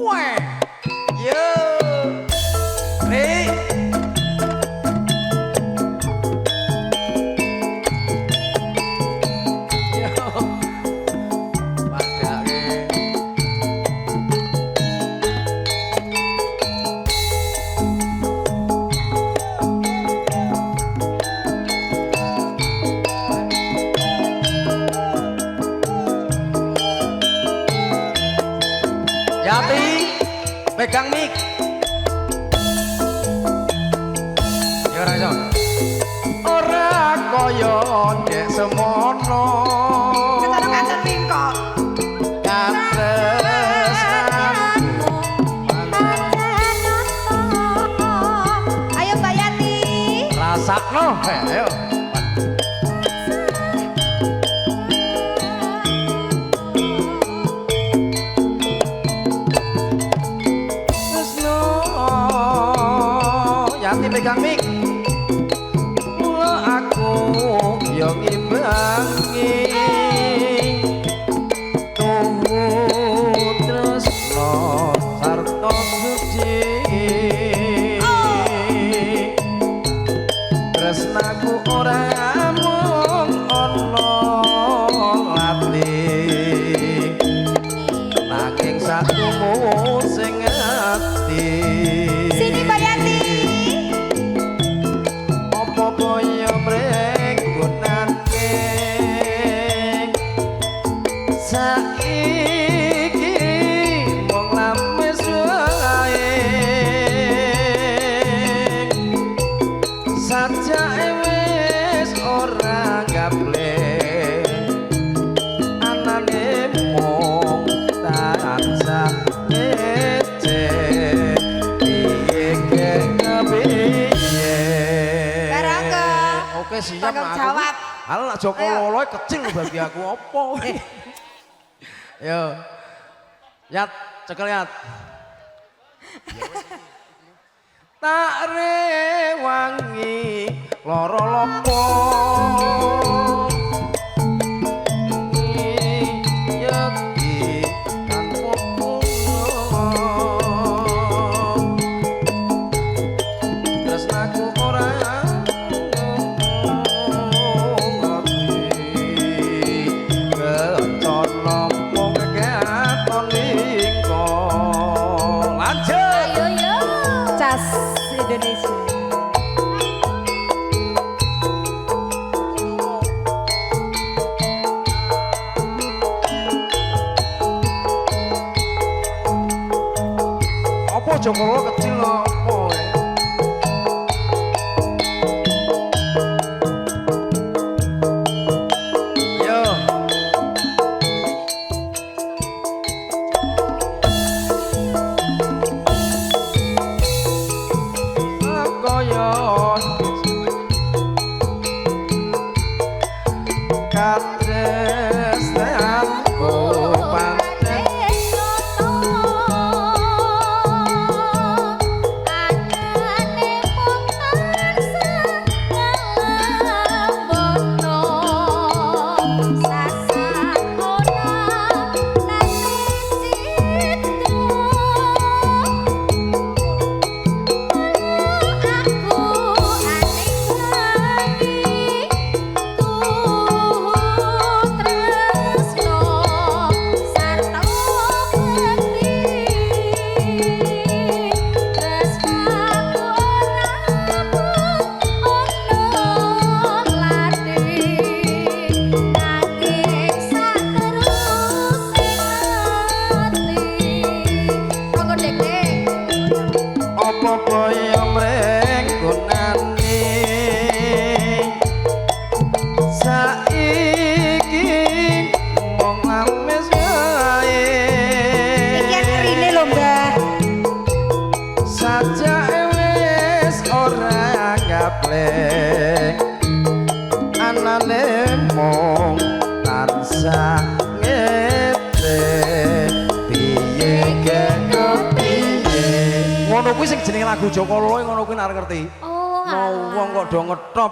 Weh. Yo. Ri. Yo. Padake. Yati, pegang mic. Ya ora iso. Ora kaya nek semono. Ketara kancan pingkok. Katresnanku. Ayo Mbak Yati. Rasakno, ayo. Tresno, Yati pegang mic. Mula aku yo ngimbangi tuhu tresno sarta suci. Tresnaku ora mung ana ati nanging satumu sing ati. Sini Mbak Yati. Apa kaya mrenggonake saiki wong lames wae sajake wis ora gablek anane mung tansah ece piye kepiye. Barangga. Oke siap Tanggung aku. jawab. Halo nak Joko Ayo. Lolo kecil bagi aku apa? Yo. Yat, cekel Yat. Tak rewangi loro lopo. Yeti tanpa puno. Tresnaku ora Ayo yo. Cas Indonesia. apa Joko Lolo kecil lho apa yo kaya katresnanku pancen apa kaya mrenggonane saiki mung lames wae Iki rine lho Mbah. sajake wis ora gablek anane mung tansah ngete piye kepiye. Ngono kuwi sing jenenge lagu Joko Lolo ngono kuwi arep ngerti. Oh, Mau wong kok do ngetop.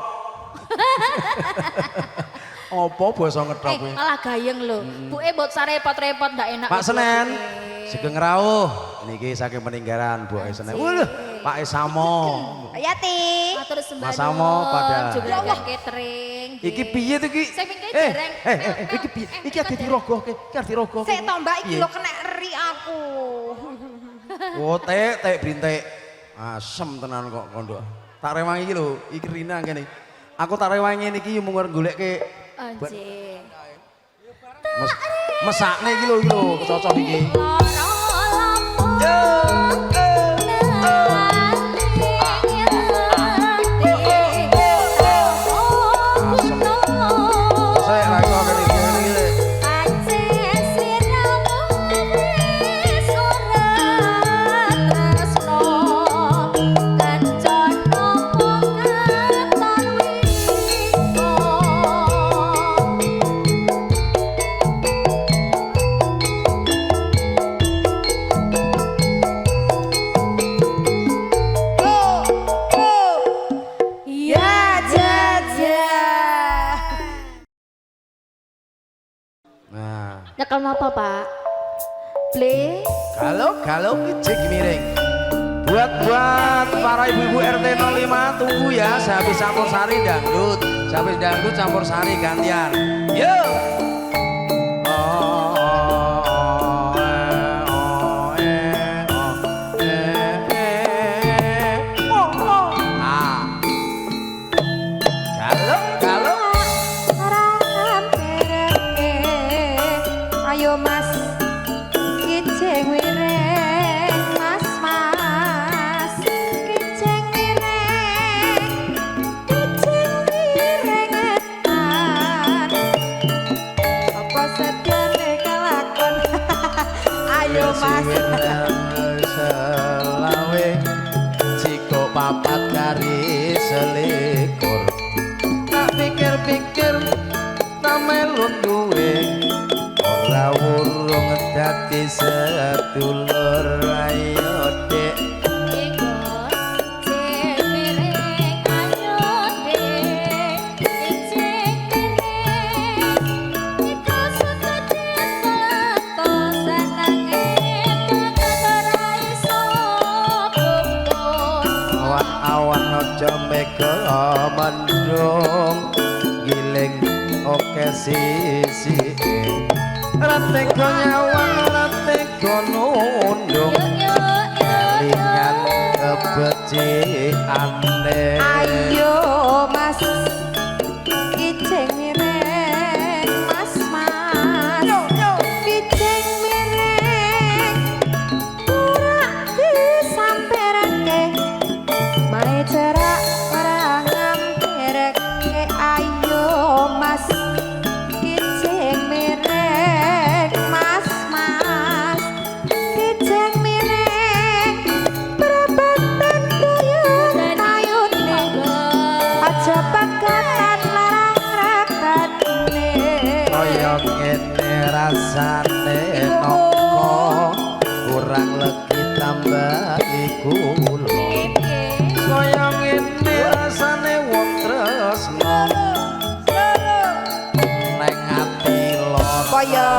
Apa basa ngetop kuwi? Malah gayeng lho. Buke mbok sarepot-repot ndak enak. Pak Senen. Sugeng rawuh niki saking peninggalan Bu Esene. Waduh, Pak Esamo. Yati. Matur sembah Mas Samo pada. juga ada catering. Iki piye to iki? Sing pingke dereng. Iki piye? Iki ade dirogohke, iki ade dirogohke. Sik to Mbak iki lho kena eri aku. Oh, tek brintik. Asem tenan kok kondo. Tak rewangi iki lho, iki Rina kene. Aku tak rewangi ngene iki mung goleke Anjir. mesakne iki lho cocok iki. Nyekel napa, Pak? Ble. Kalau kicik miring. Buat para ibu-ibu RT 05 tunggu ya, sehabis campur sari dangdut. Sehabis dangdut campur sari gantian. Yo. Ayo Mas, kiceng wireng, Mas, kiceng wireng etan. Apa sediane kelakon? Ayo Mas. Selawe, ciko papat kari selikur. Tak pikir-pikir, tak melun duwe. Ora wurung dadi sedulur ayo Dek. Awan-awan aja mega mendung giling oke sisike. Rateko nyawang, rateko nundung kelingan kebeciane. Ayo Mas, kiceng mireng, Mas, kiceng mireng, ora disamperake, mae cerak ora ngamperake. Ayo Mas, kiceng mireng, Mas, kiceng mireng, perabatan dayun-dayune, aja pegatan larang rakane. Kaya ngene rasane noko kurang legi tambahi kula. Kaya ngene rasane wong tresno neng ati lara. Kaya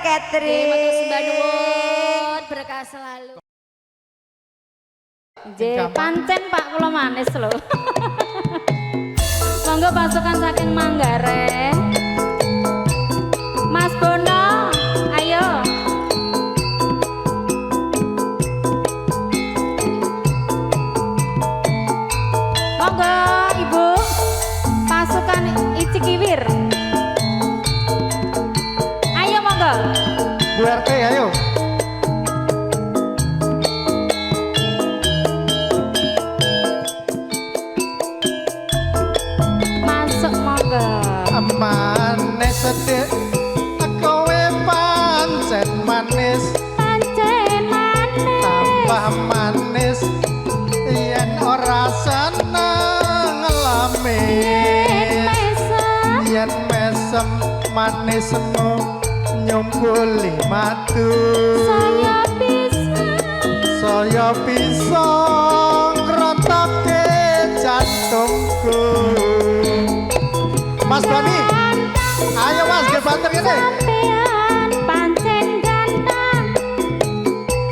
Catherine. Matur sembah nuwun, berkah selalu. Pancen Pak kula manis lho. Monggo pasukan saking Manggarai. Mas Bono, ayo. manismu nyumpuli madu saya bisa ngretokke jantungku. Mas Bani, ayo Mas, ge banter kene. Sampean pancen ganteng,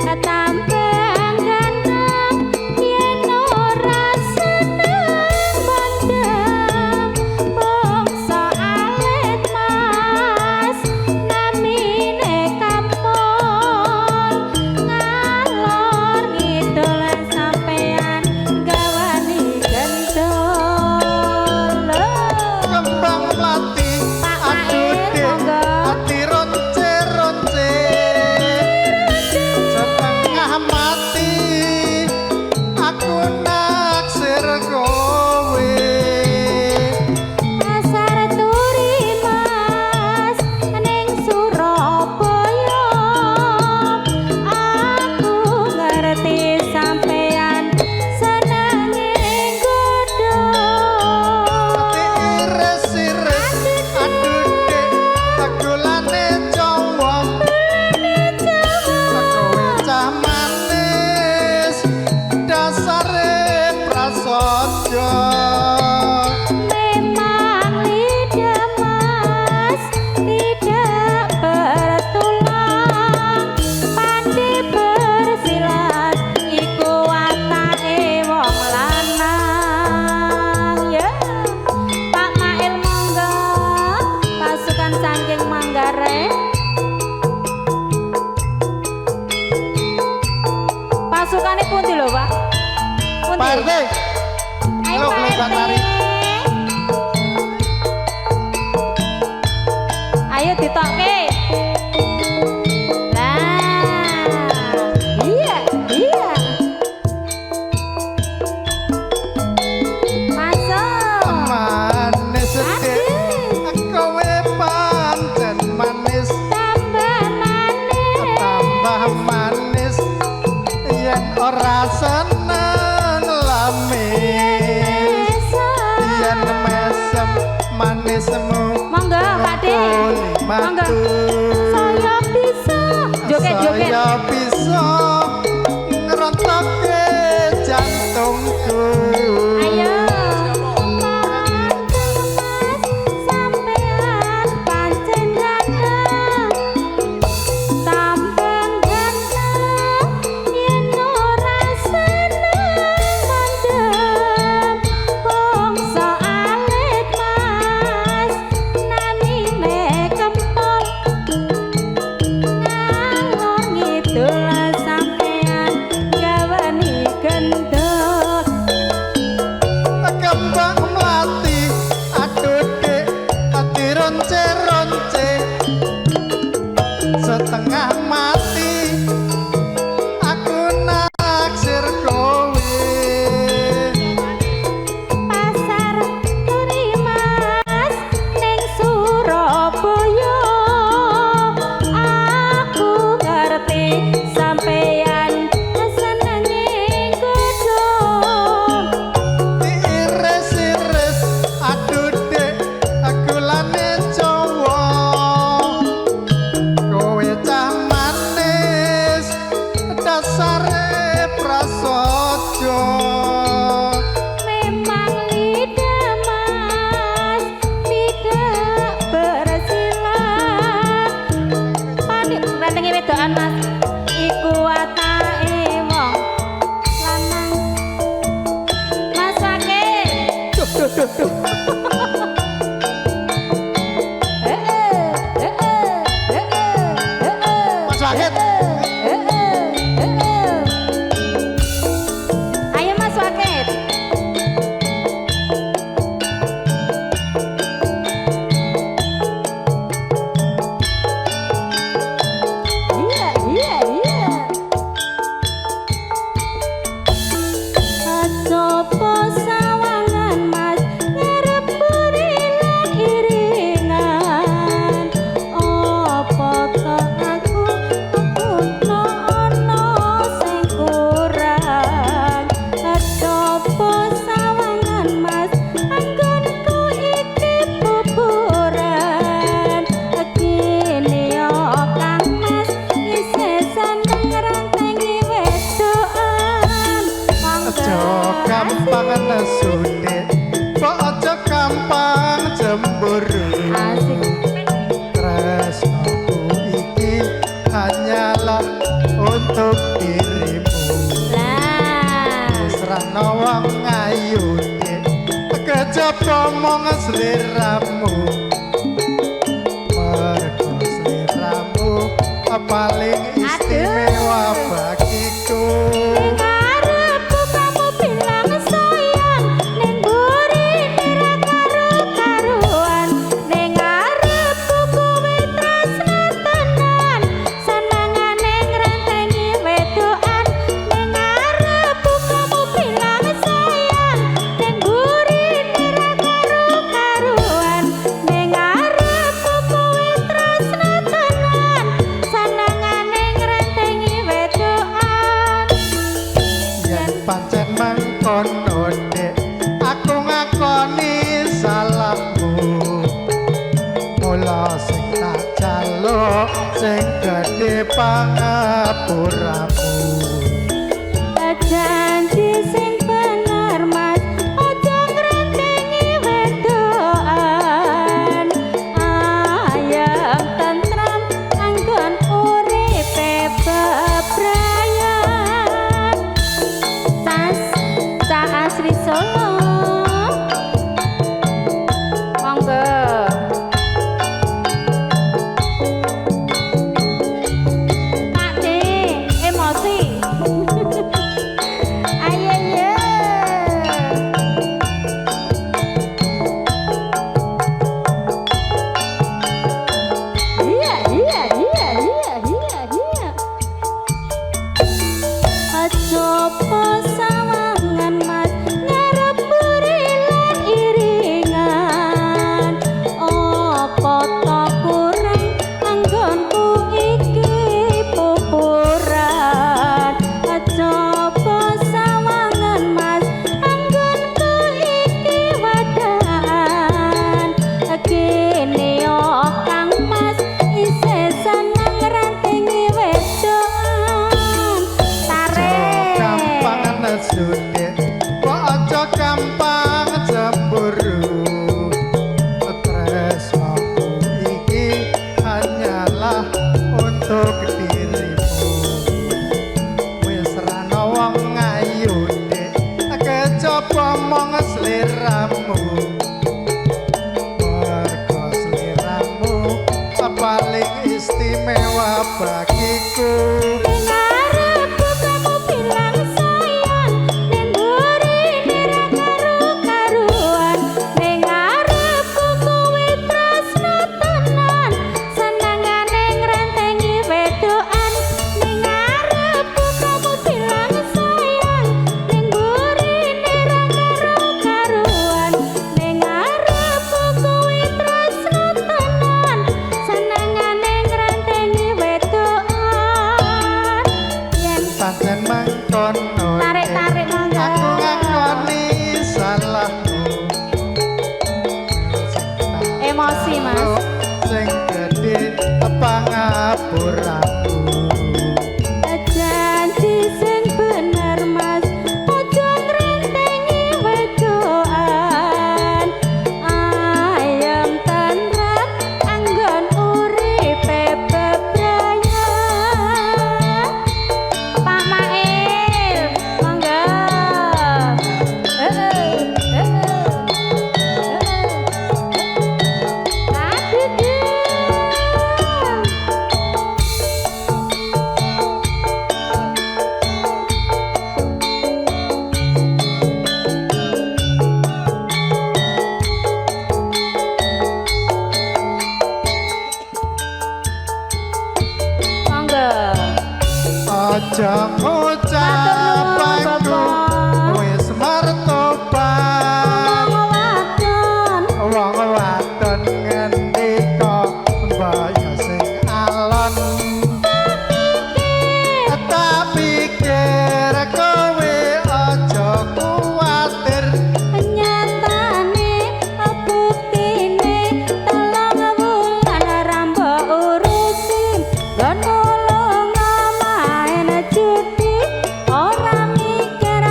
ketampang ganteng, yen ora seneng bandeng, bangsa alit mas, namine kampung, ngalor ngidul sampean gawani gendol. Kembang melati aduh dek hati ronce-ronce setengah mati aku naksir kowe. Pasar turi mas ning Surabaya, aku ngerti sampean senenge godho. Hati iris-iris aduh dek tegulane cowok kowe cah manis dasare prasaja. Memang lidah mas tidak bertulang, pandai bersilat iku watake wong lanang. Ya Pak Mail monggo, pasukan saking Manggarai. Pasukane pundi lho Pak? Pundi? Pak RT, Ayo Halo, Pak Bang RT. Ari. Ayo ditokke. Nah, iya, iya. Masuk. manis dek kowe pancen manis Tambah manis. tambah manis yen ora seneng lamis yen mesem manismu Monggo Pak De. Monggo. Saya bisa. Joget-joget. saya bisa ngerontokke jantungku. Ayo. Mas, sampean pancen ganteng, tampang ganteng, yen ora seneng mandem, bangsa alit mas, namine kempol, ngalor ngidul sampean gawani gendut. Kembang melati aduh dek hati ronce-ronce setengah mati aku naksir kowe. Pasar turi mas ning Surabaya, aku ngerti sampean senenge godho. Diiris-iris aduh dek gulane cowok kowe cah manis dasare prasaja. Memang lidah mas tidak bersilat, panik rentengi wedokan mas iku watake wong lanang. Mas Wakil. Mas Wakil. Ayo Mas Wakil. Iya, iya, iya. Coba sawangan mas ngarep gampang nesude kok aja gampang cemburu Asik. tresnoku iki hanyalah untuk dirimu Lah. serana wong ngayune kejaba mong sliramu mergo sliramu paling istimewa bagiku Ngarepku kamu bilang sayang ning burine ra karo-karuan ning ngarepku kowe tresno tenan senengane ngrentengi wedokan ning ngarepku kamu bilang sayang ning burine ra karo-karuan ning ngarepku kowe tresno tenan senengane ngrentengi wedokan yen pancen mangkono dek aku ngakoni salahmu mula sing tak jaluk sing gedhe pangapuramu janji sing bener mas ojo ngrentengi wedokan ayam tentram anggon uripe bebrayan tas cah asri solo monggo Pak D emosi ayo yo iya iya iya iya iya iya aja pasawangan mas ngarep burilan iringan apa ta kurang anggonku iki pupuran aja pasawangan mas anggonku iki wadahan kene yo kang mas isih seneng rantingi wedokan tarik gampang nesude kok aja gampang cemburu tresnoku iki hanyalah untuk dirimu wis rana wong ngayune kejaba mong sliramu mergo sliramu paling istimewa bagiku ngarepku kamu bilang sayang ning burine ra karo-karuan ning ngarepku kowe tresno tenan senengane ngrentengi wedokan ning ngarepku kamu bilang sayang ning burine ra karo-karuan ning ngarepku kowe tresno tenan senengane ngrentengi wedokan yen pancen mangkono tarik-tarik mangga aku ngakoni salahmu emosi mas sing gedhe pangapuramu janji sing bener mas ojo ngrentengi wedokan ayam tentram anggon uripe bebrayan Pak Mail monggo aduh monggo aja ngucapaku wis martobat wong wadon ngendika mbaya sing alon tak pikir kowe aja kuwatir nyatane buktine tolong wulan ramba urusi lan nulung main judi ora mikir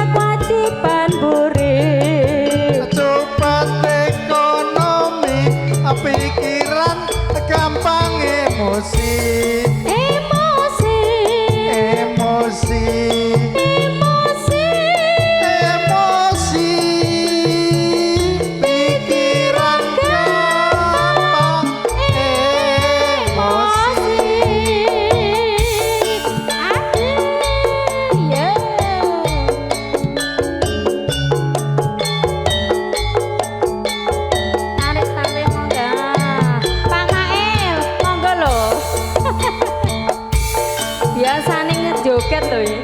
joget lho ya.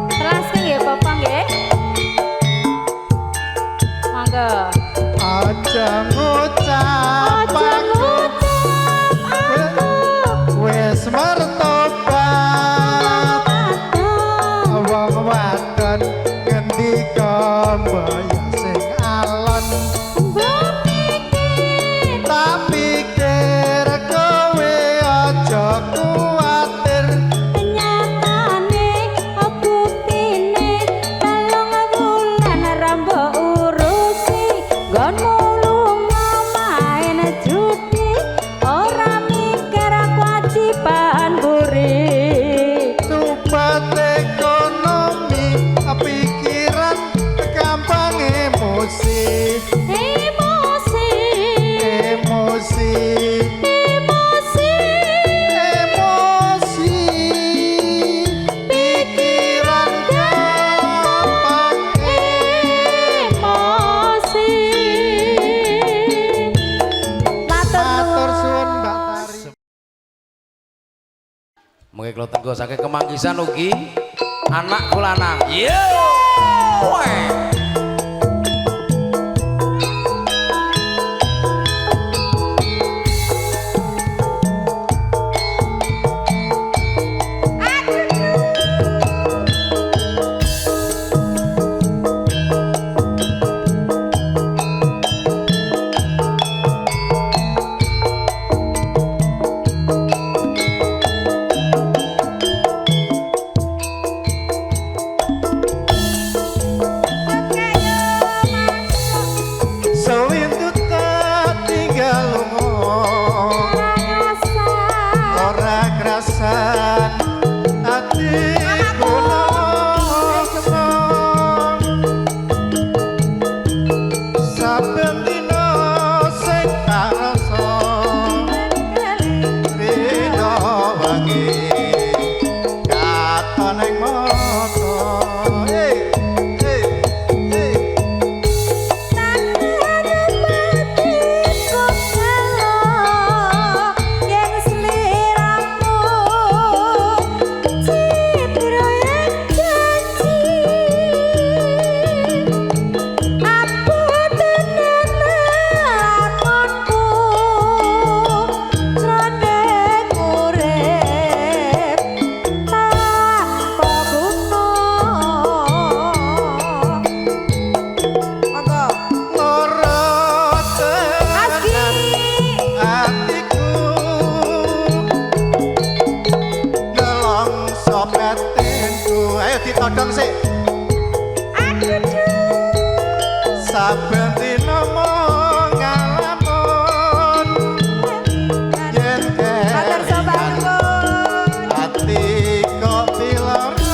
Terus nggih Bapak nggih. Monggo. Aja ngucap Aja aku wis mertobat wong wadon ngendika mbaya sing alon tak pikir kowe aja kuwatir nyatane buktine 3 wulan rambok urusi nggonmu lunga main judi ora mikir kewajiban buri Sobat ekonomi pikiran gampang emosi emosi emosi emosi emosi pikiran gampang emosi matur suwun Mbak Tari Mengke kula tenggo saking Kemanggisan ugi anak kulanang. Yo! sewindu tak tinggal lunga ora kerasan atiku nangsa saben dina sing tak rasa rino wangi katon ing mata hey hey hey Todong sik. Saben dina mung ngalamun yen ati kok piloro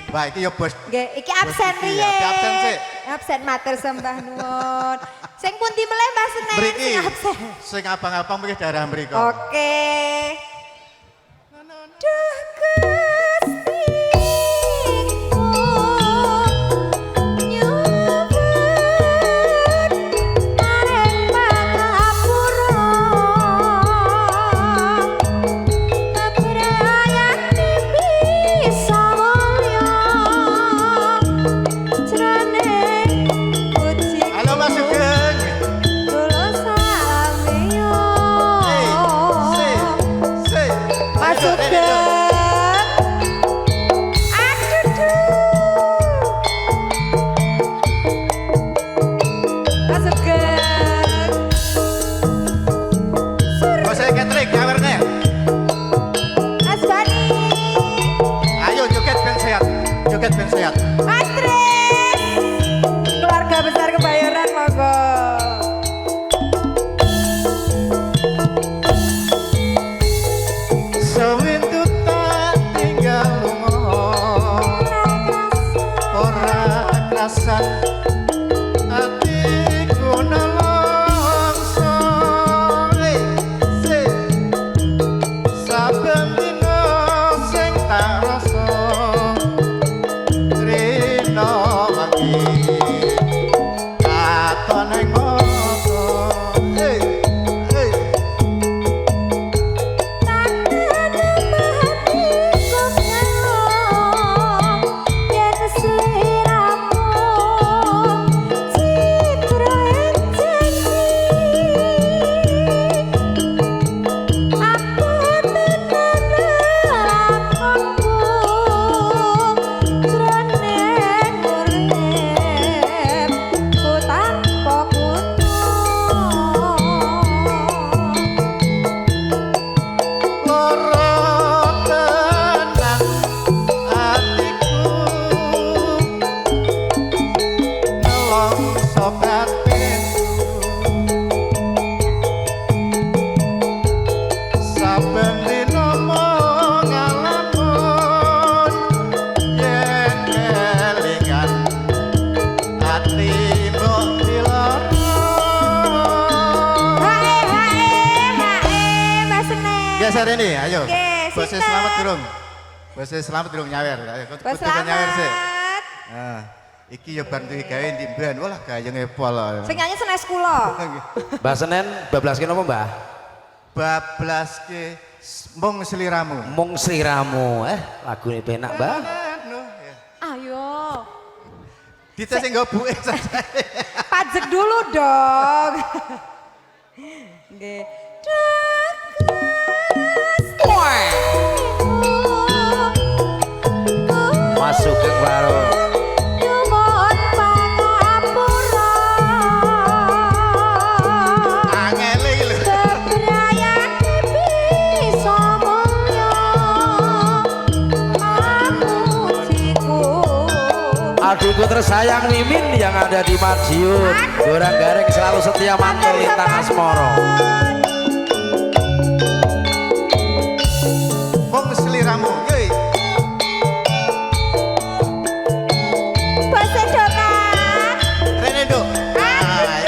Baik iki ya bos. Nggih, iki absen Bos iki riye. ya, absen sik. Absen matur sembah nuwun. Sing pundi meleh Mbak Senen? Mriki Sing absen. sing abang-abang mriki daerah mriko. Oke. Duh Gustiku nyuwun maring pangapura kebrayane bisa mulya jroning puji Halo Mas Sugeng. kula sampeyan Sik, mongso batin saben dina mung ngalamun yen kelingan ati mbok diloro Hae, Mas Seneng. geser ini ayo Oke, bose sinten? selamat durung bose selamat durung nyawer ayo Bos kudu nyawer sih selamat. nah iki ya bantu gawe ndimban walah gayenge pol Sing nyanyi senes kula. Mbah Senen bablaskeun apa Mbah? bablaske mung sliramu Mung sliramu. Lagune penak Mbah. Ayo. Dite sing nggo buke saja. Pajek dulu dong. Nggih. Masuk ke baru. Nyuwun pangapura. Angele iki lho. Bebrayan bisa mulya. Amujiku. Adikku tersayang Mimin yang ada di Madiun. Gorang garing selalu setia mantul lintang asmoro. Mung sliramu yoi. Bose Dona. Rene Nduk. Hai.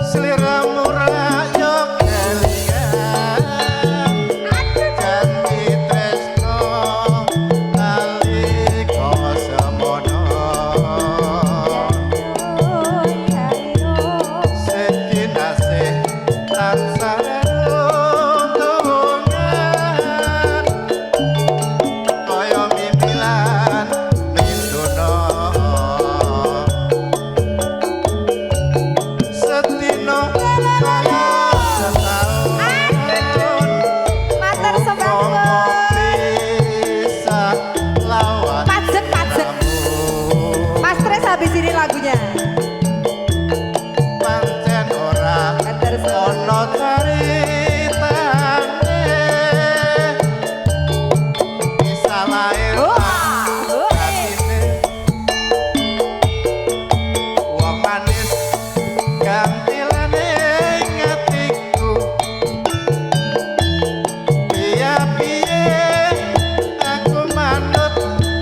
Sliramu rayo kelingan janji tresno nalika semono sedinase tansah rundungan kaya mimpilan mindono sedina kaya setahun Matur sembahku. bisa lawan Pajek. Mas Tres habis ini lagunya. pancen ora Matur sembahku. ono caritane bisa lair atine wong manis gantilane ngatiku piye-piye aku manut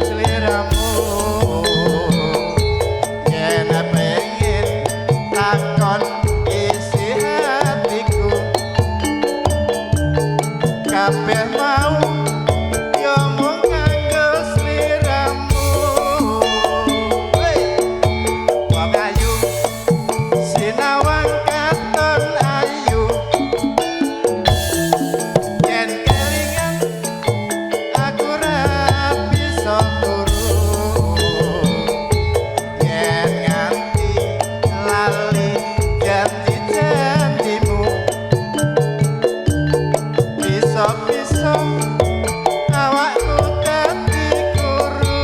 sliramu yen pengen takon isi hatiku kabeh mau yo mung kanggo sliramu wong ayu sinawang katon ayu yen kelingan aku ra bisa turu yen nganti lali janji-janjimu bisa-bisa awakku dadi guru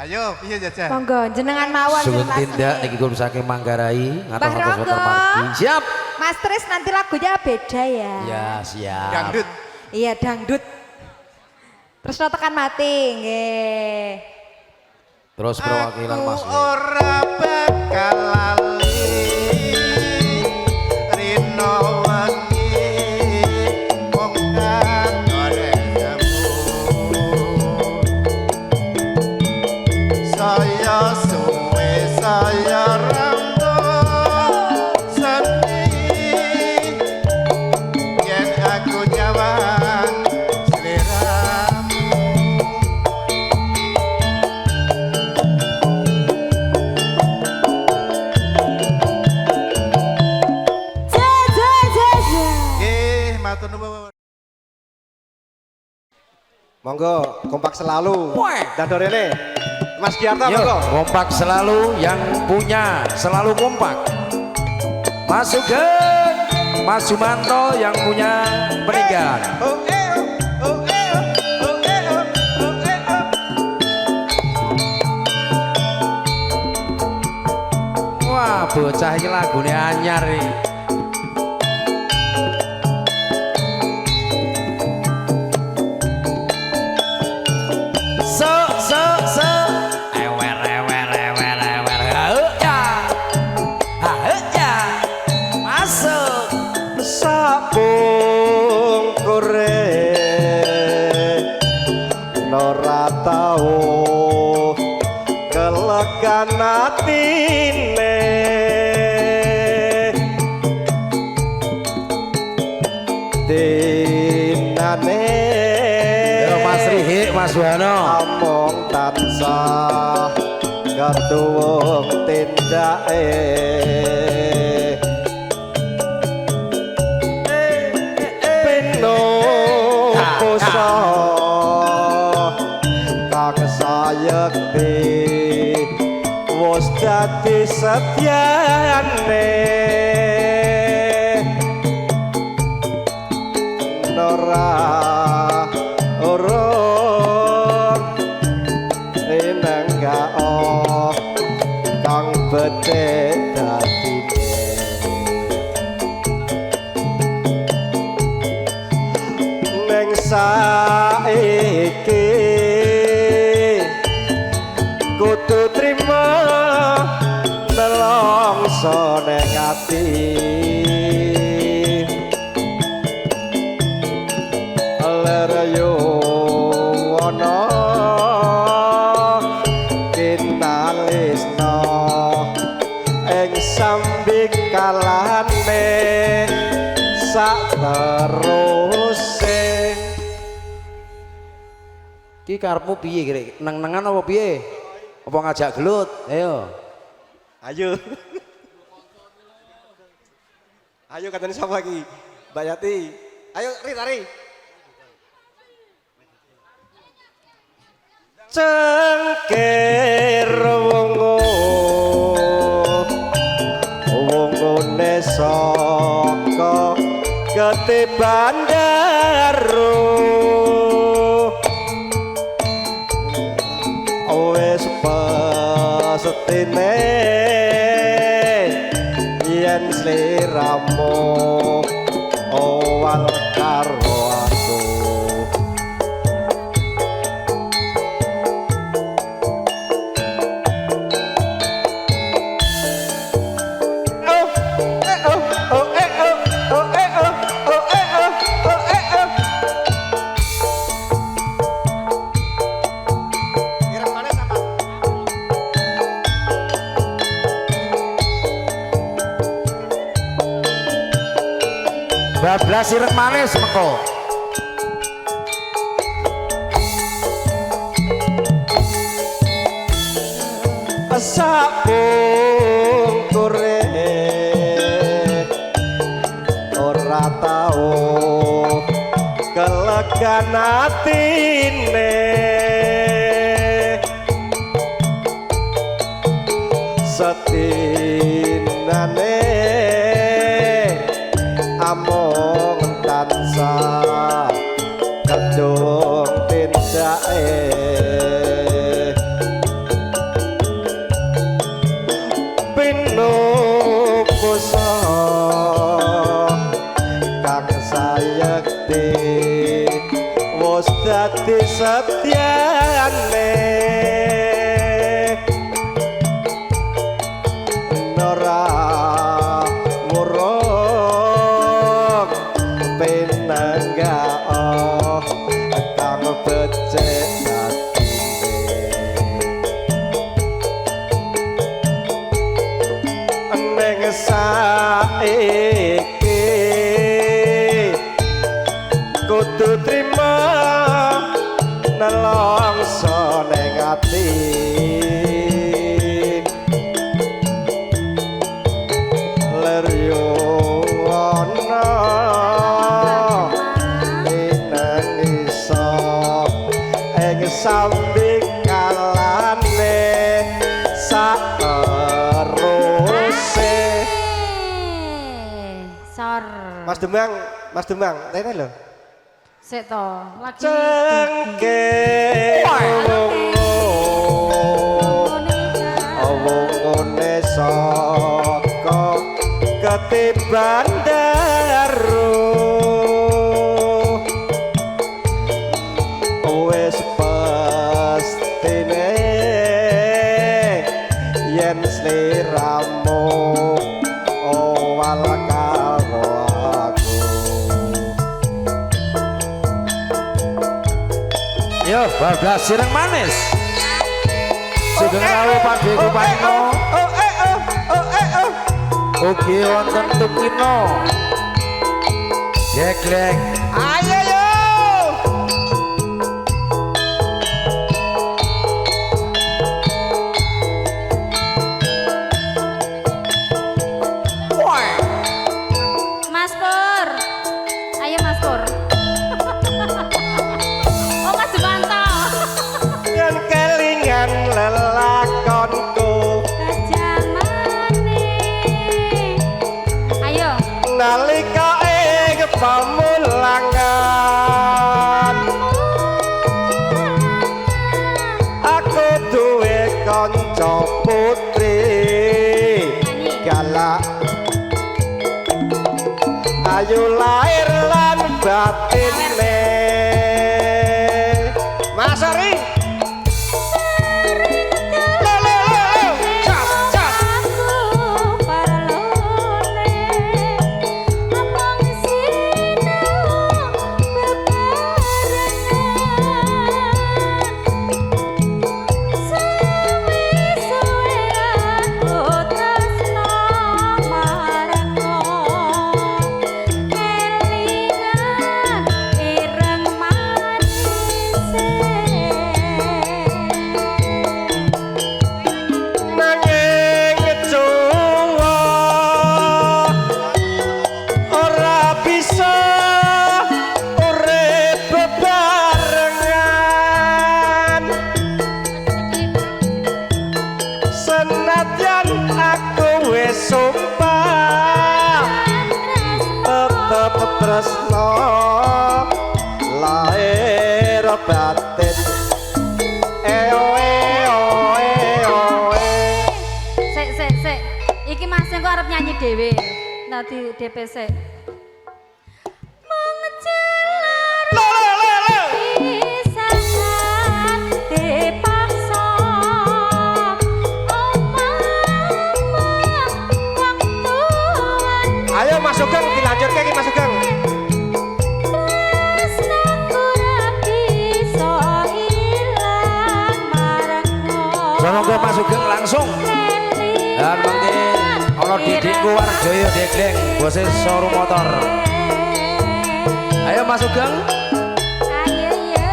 ayo piye jajah Monggo jenengan mawon Sugun Mas tindak Seneng. niki kula saking Manggarai Mbah ngatos-ngatos Ronggo. wonten margi. Siap. Mas Tris nanti lagunya beda ya. Ya, siap. dangdut Iya dangdut. Terus no tekan mati, nggih. Terus perwakilan Mas. aku ora bakal lali rino wengi wong kanore jemu saya suwe saya rambut seni yen aku nyawang sliramu Nggih, matur nuwun. Monggo kompak selalu. Dan dorene Mas Giarto Yuk, monggo. kompak selalu yang punya selalu kompak. Mas Sugeng, Mas Sumanto yang punya peninggalan. Oh, bocah iki lagune anyar iki. Sabung kore ora tau kelegan atine dinane Yo Mas Rihik Mas Wano among tansah gatuwung tindake kusa kang sayekti wis dadi setyane ora urung enenggak kang becik dadine neng saiki kudu trima nelongso neng ati ler yo ana kinalisna ing sambik kalane sak teruse iki karepmu piye kira neng-nengan apa piye apa ngajak gelut ayo ayo katanya siapa lagi Mbak Yati ayo Ri tari cengker wongone saka gete bandaru wis pasetine yen sliramu owal karo aku bablas sirek manis meko sabung kore ora tau kelegan atine setinane among tansah kedung tindake kusa kang sayekti wis dadi setyane ora murung penenggak kang becik saiki kudu trima nelongso neng ati ler yo ana nang iso ing sambik kalane sak Mas Demang, tene lho. Sik to, lagi cengke wongone sok pati bandaro wis pastine yen sliramu owal karo aku Yo, bablas sireng manis. Sugeng rawuh Pakde Kupatno. Ugi wonten Tukino. Jeglek. Ayo yo. Mas Pur. Ayo Mas Pur. Oh Mas Dewanto. Yen kelingan lelakonku Jamane. Ayo. nalika ing pamulangan aku duwe kanca putri galak ayu lahir lan batine Mas Ari tresno lahir batin Sik. Iki Mas engko arep nyanyi dhewe. Nanti DPC. Ayo Mas Sugeng dilanjutke iki Mas Sugeng. Monggo Mas Sugeng langsung. Dan mangke ana Didikku Wardoyo Degleng, bose soru motor. Ayo Mas Sugeng. Ayo ya.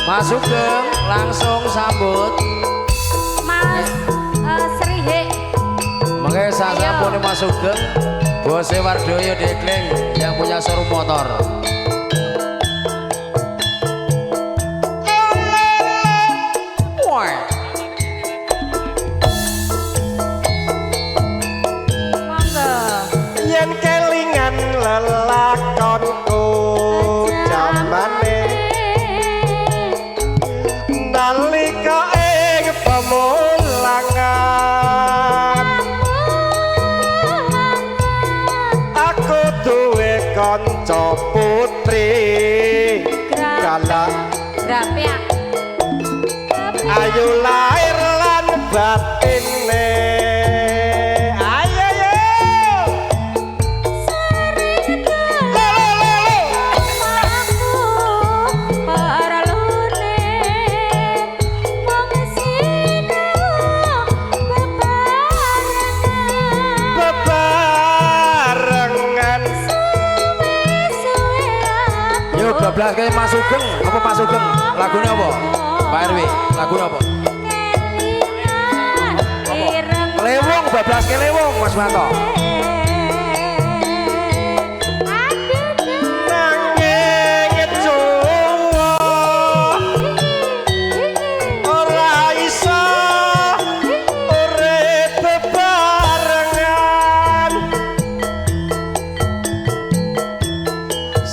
Mas Sugeng langsung sambut. Mas Srihe. Mangke sasampune Mas Sugeng, bose Wardoyo Degleng yang punya showroom motor. Yen kelingan lelakonku jamane nalika ing pamulangan aku duwe kanca putri galak Grapiak. ayu lahir lan batine Bablas kayak Mas Sugeng, apa Mas Sugeng? Lagunya apa? Pak RW, lagunya apa? Lewong, bablas kayak lewong Mas Manto.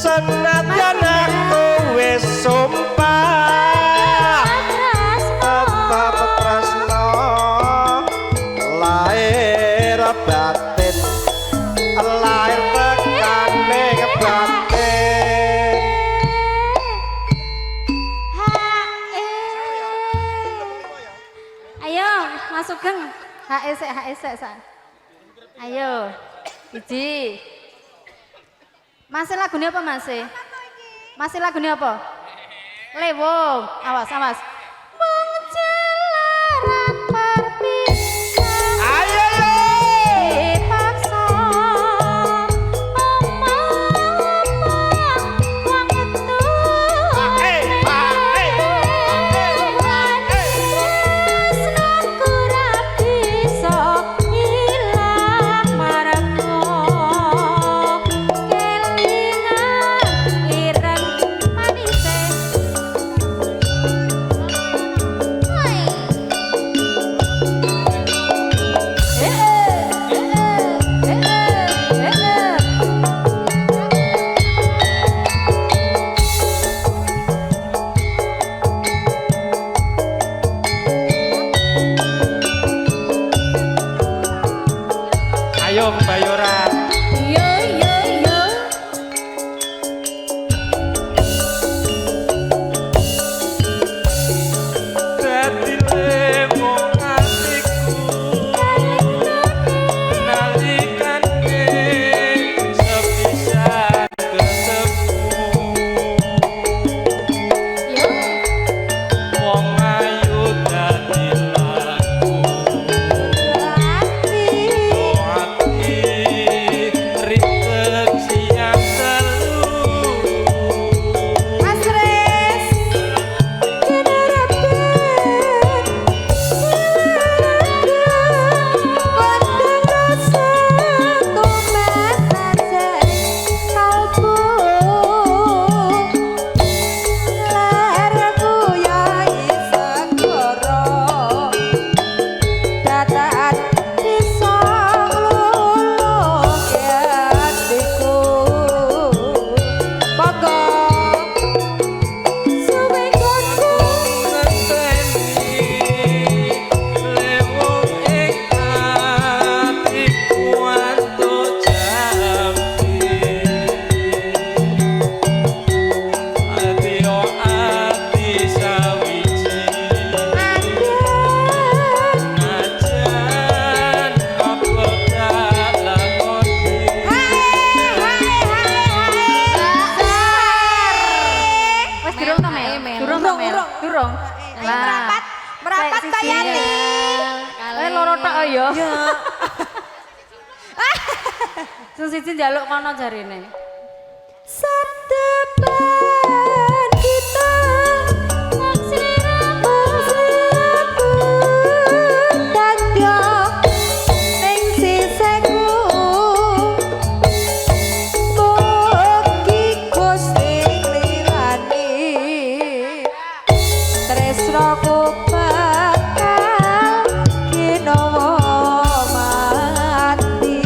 Senadyan aku wis sumpah tetep sik. Ayo. Iji. Masih lagunya apa masih? Masih lagunya apa? Lewong. Awas. Menjelaran perpisahan. Ayo yo. Dipaksa omong-omong wong tresnaku ra bisa ilang marepmu kelingan ireng manise. Ayo Kebayoran. Yo yo yo. Dadi lewong atiku nalikane sepisan ketemu Yo. wong ayu dadi laku ati ribet siang telu Asres Kondang rasa tumen najari kalbu Lerku yai segoro Dataan bisa ngelulung hatiku Pokok suwe konku Wes durung to, Mel? Durung to, Mel? Durung. merapat Mbak Yati. Loro tok ya. Sing siji njaluk kono jarine. Satepan kita maksiramu dada ning siseku mugi Gusti nglirani tresnaku bakal kinawa mati.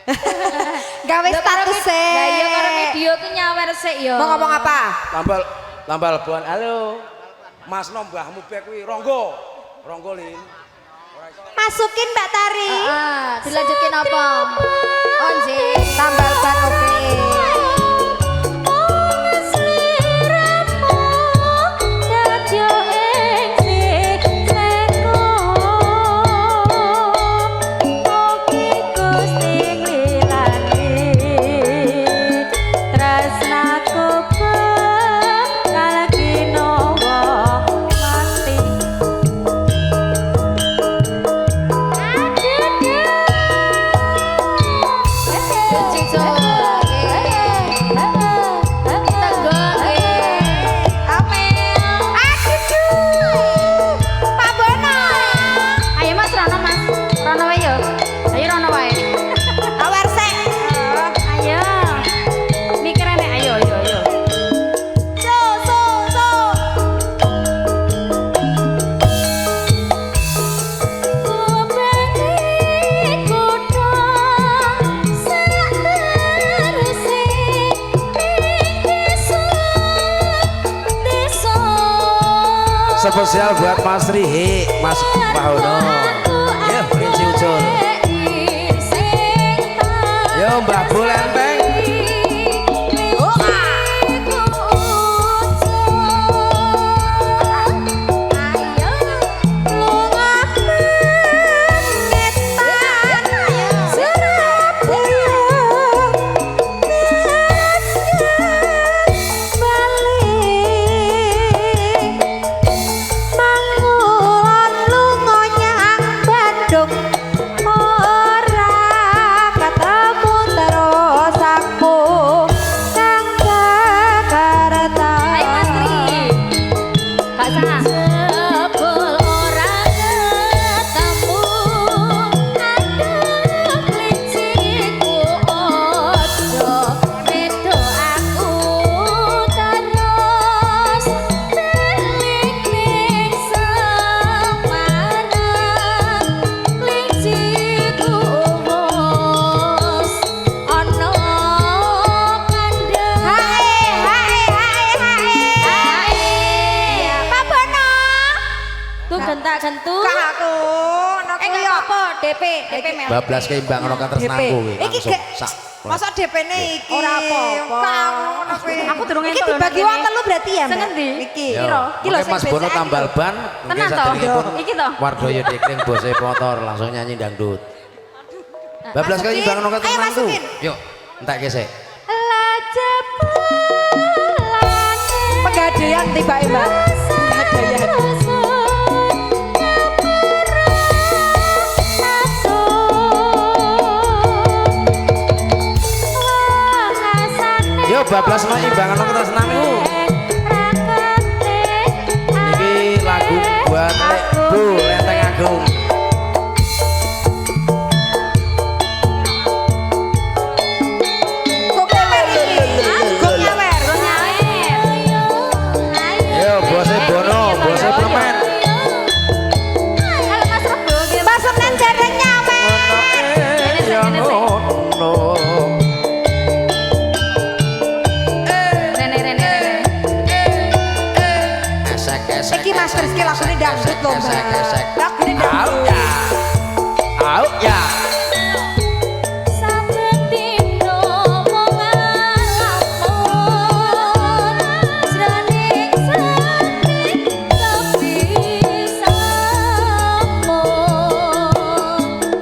Gawe status e. Lah iya karo video ki nyawer sik ya. Mau ngomong apa? Tambal ban. Halo. Mas no mbahmu bek kuwi Ronggo. Ronggo Lin. Masukin Mbak Tari. Dilanjutin apa? Onje. Tambal ban oke. Spesial buat Mas Rihi, Mas Pahono. Ya, Prinsi Ucul. Yo, Mbak Bulenteng. Gentu. Kak aku. DP memang. Bablas keimbang ono kan tresnaku kuwi. Iki Langsung sak. masa DP-ne iki. Ora apa-apa. Kak ngono kuwi. Aku durung Iki entuk lho dibagi nek wong telu berarti ya, Mbak? Sing endi? Iki. Yo, Iki lho oke, Mas Bono tambal ban. Tenang toh? Iki toh? Wardoyo Dikling bose motor langsung nyanyi dangdut. Bablas keimbang ono kan Ayo tresnaku. masukin. Yuk, entek gesek. Pegadaian tiba Mbak. Pegadaian. Yo bablas no imbangan ono tresnaku. Iki lagu buat Bu Lenteng Agung. Yo bose Bono, bose Plemen. Halo Mas Rebo, Mbak Senen jarang nyawer. Ya ngono. Rene. Esek. Iki Mas Rizky lagune dangdut lho, Mbak. Lagune Au dangdut. ya. Au ya.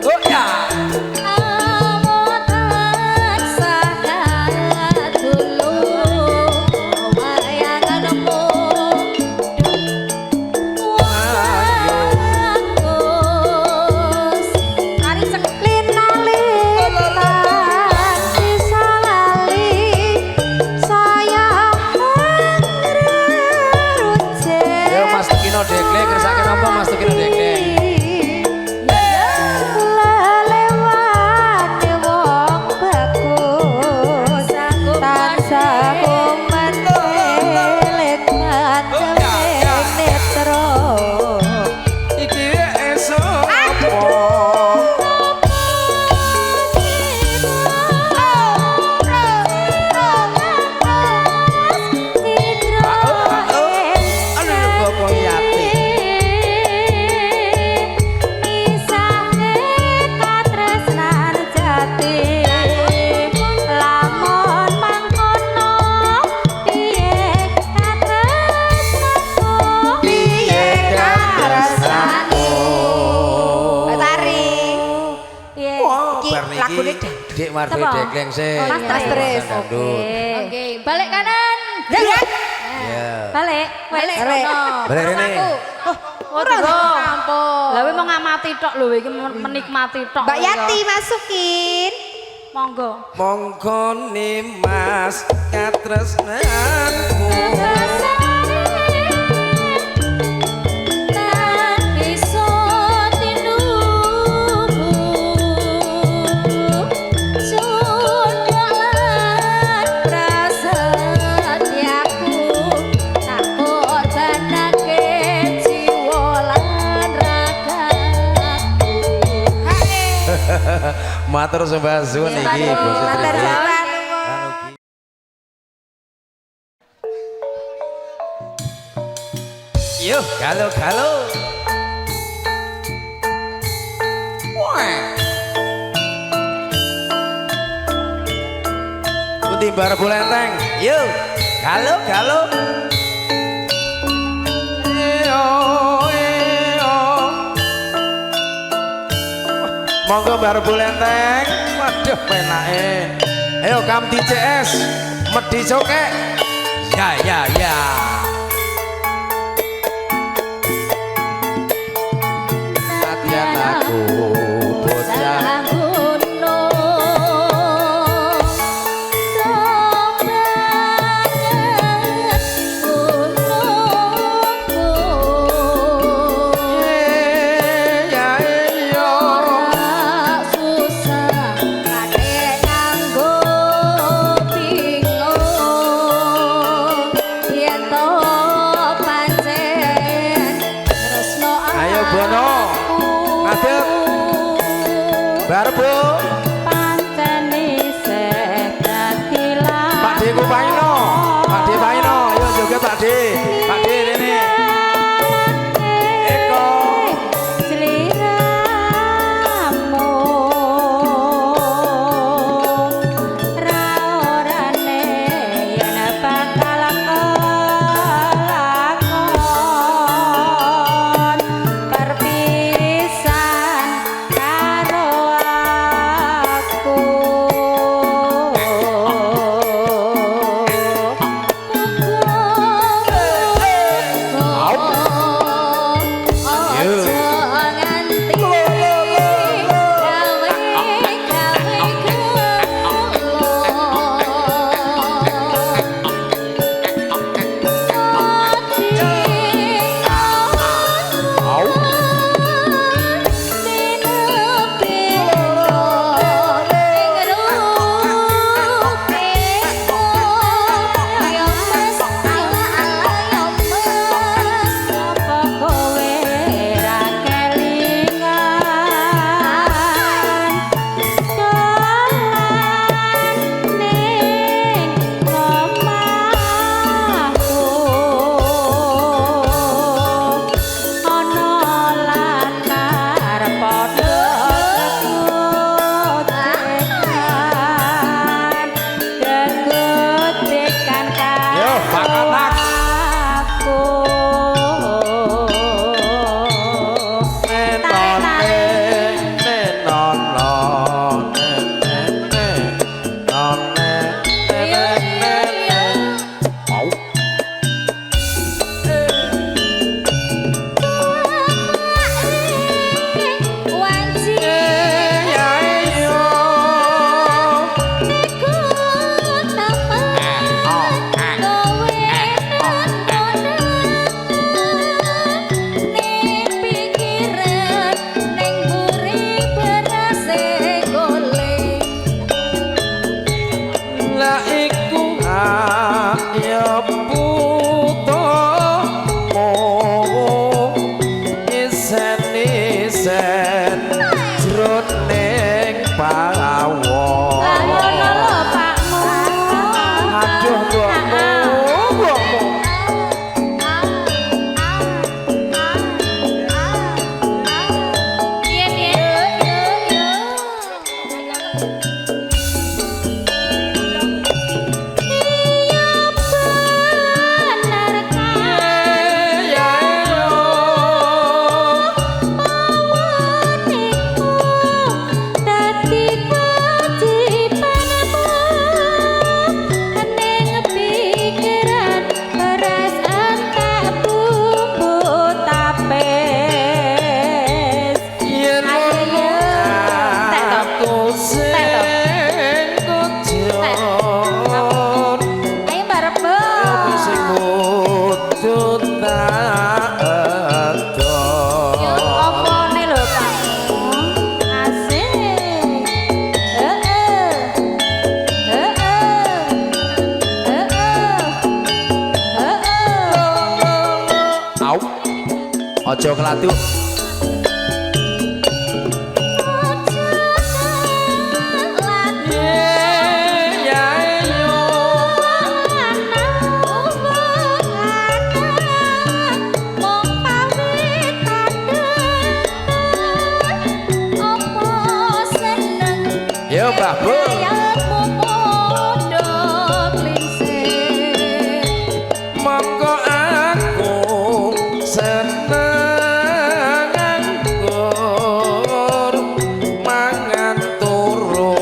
Oh ya. Ayo lagune dangdut. Dik Marbe Siapa? Dekleng sih. Mas Tris. Dangdut. Oke, balik kanan. Ya. Iya. Balik. Balik. Balik Rene. Ora dong. Ampun. Lah mau ngamati tok lho iki menikmati tok. Mbak Yati masukin. Monggo. Monggo Mas katresnanku. Matur sembah suwun iki Bos Matur Sri. suwun. Yo, galo. Putih bar bulenteng. Yo, galo. Monggo bar bulenteng. Waduh penake. Ayo Kamti CS, Medi Cokek. Ya. Latihan aku bocah. Ayo Bono, ngadep, barbo, Pak D Paino, ayo joget Pak D Rene, Eko, Dadi aja keladuk. Yo Mbah Bu. Monggo aku seneng anggur mangan turu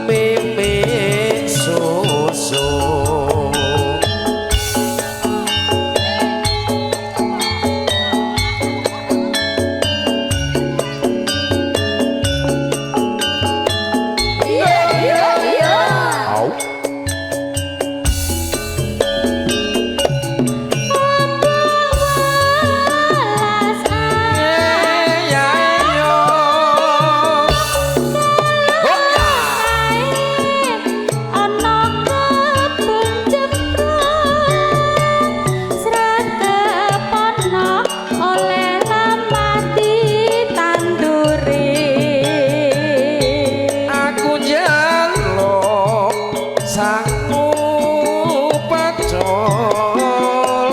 mimik susu. Au. Aku njaluk sangu pacul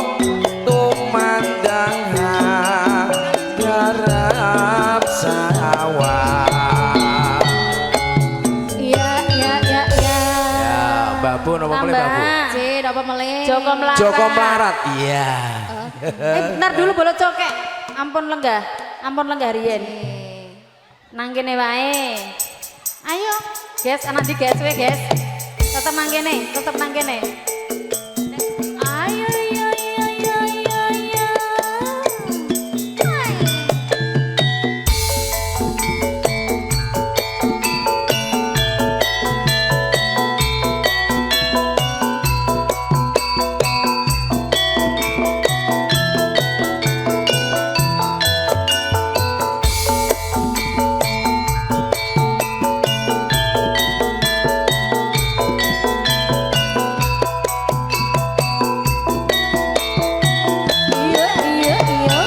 tumandang garap sawah. Ya, Mbak Bu napa meneh Mbak Bu? Dapat meleh. Joko Melarat. Joko Melarat. Iya. Bentar dulu boleh cokek. Ampun lenggah riyen. Nang kene wae. Ayo, guys, anak di guys we, guys. Tetep nang kene, tetep nang kene. Ayo, ayo, ayo, ayo, ayo, ayo. Hai. Iya, iya, iya.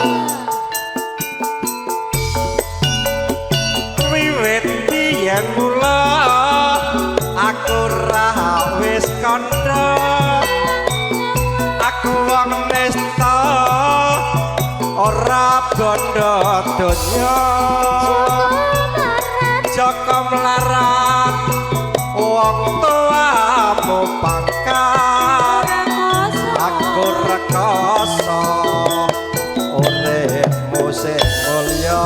Wiwit biyen mula aku ra wis kandha aku wong nesta ora bondo donya Joko Melarat wong tuamu pangkat aku rekoso uripmu sing mulya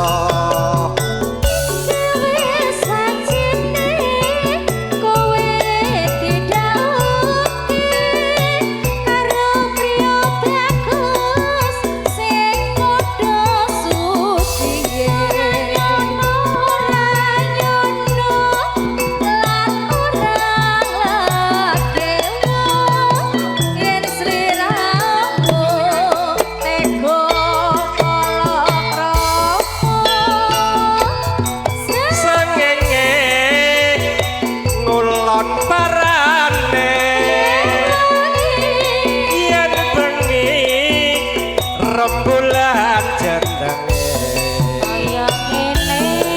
rembulan jenenge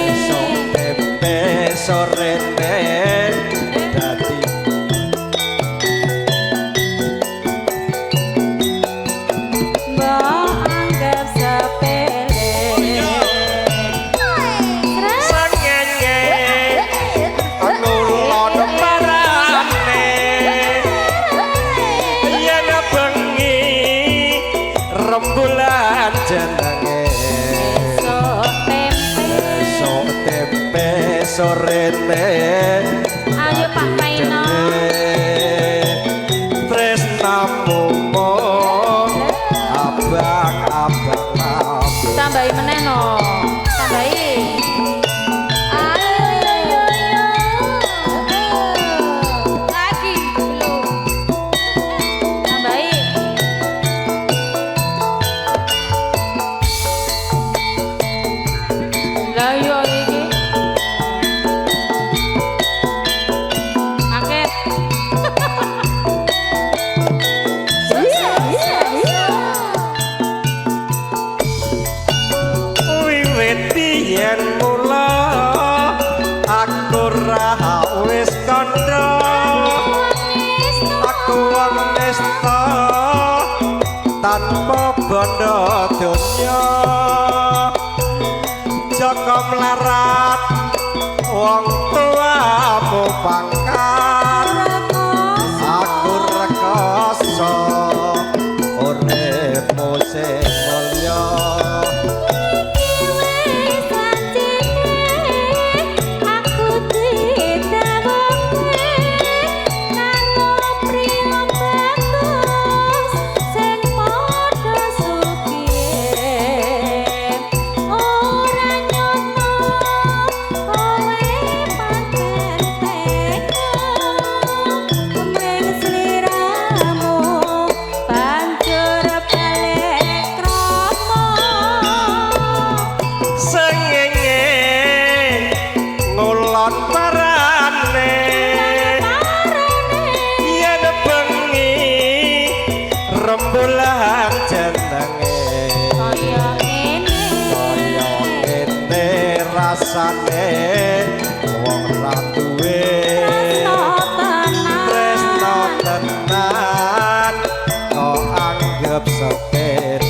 esok tempe sorene dadi Mbak anggap sepele. sangenge ngulon parane ora wis kandha aku wong nista tanpa bondo donya Joko melarat wong tuamu pangkat aku rekoso uripmu sing mulya rembulan jenenge kaya ngene rasane wong ra duwe tresno tenan kok anggap sepele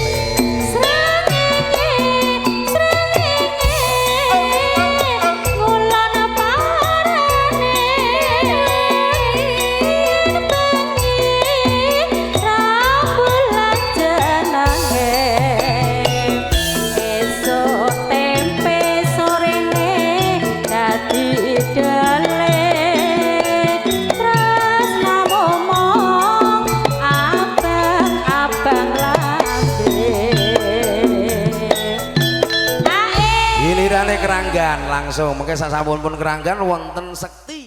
Keranggan langsung mungkin sasampun pun keranggan wonten sekti